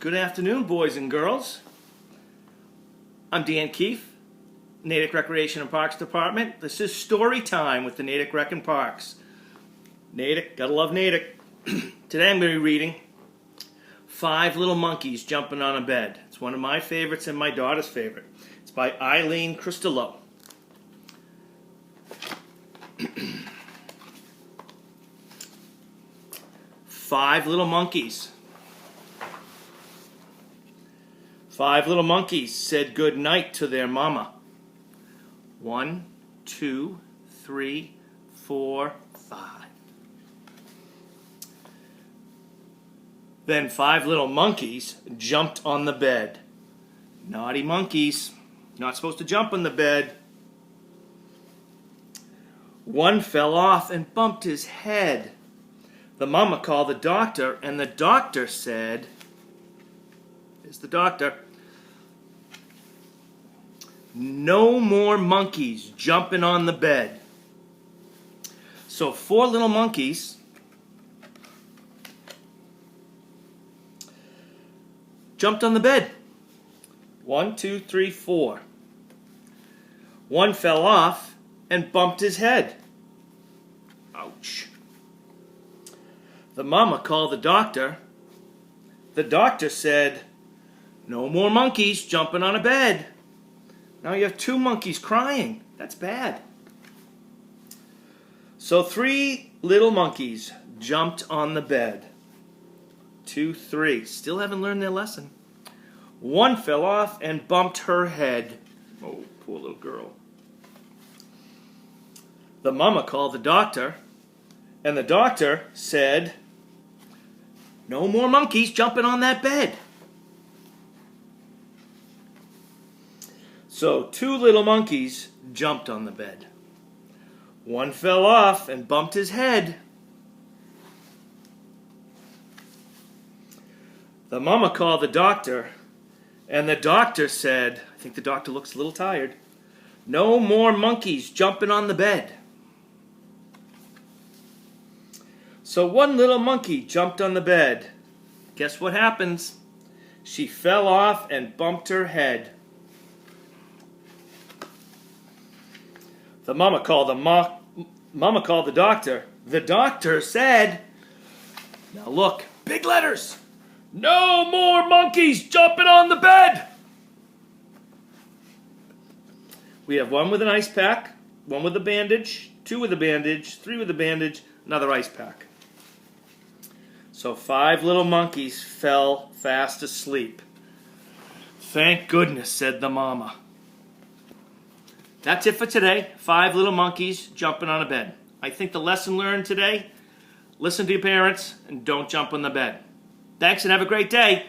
Good afternoon, boys and girls. I'm Dan Keefe, Natick Recreation and Parks Department. This is Storytime with the Natick Rec and Parks. Natick, gotta love Natick. Today I'm going to be reading Five Little Monkeys Jumping on a Bed. It's one of my favorites and my daughter's favorite. It's by Eileen Cristallo. Five little monkeys. Five little monkeys said good night to their mama. 1, 2, 3, 4, 5. Then five little monkeys jumped on the bed. Naughty monkeys, not supposed to jump on the bed. One fell off and bumped his head. The mama called the doctor, and the doctor said, here's the doctor, no more monkeys jumping on the bed. So four little monkeys jumped on the bed. 1, 2, 3, 4. One fell off and bumped his head. Ouch. The mama called the doctor. The doctor said, no more monkeys jumping on a bed. Now you have two monkeys crying. That's bad. So three little monkeys jumped on the bed. 2, 3. Still haven't learned their lesson. One fell off and bumped her head. Oh, poor little girl. The mama called the doctor, and the doctor said, no more monkeys jumping on that bed. So two little monkeys jumped on the bed. One fell off and bumped his head. The mama called the doctor, and the doctor said, I think the doctor looks a little tired, no more monkeys jumping on the bed. So one little monkey jumped on the bed. Guess what happens? She fell off and bumped her head. The mama called the doctor. The doctor said, now look, big letters. No more monkeys jumping on the bed. We have one with an ice pack, one with a bandage, two with a bandage, three with a bandage, another ice pack. So five little monkeys fell fast asleep. Thank goodness, said the mama. That's it for today. Five little monkeys jumping on a bed. I think the lesson learned today, listen to your parents and don't jump on the bed. Thanks and have a great day.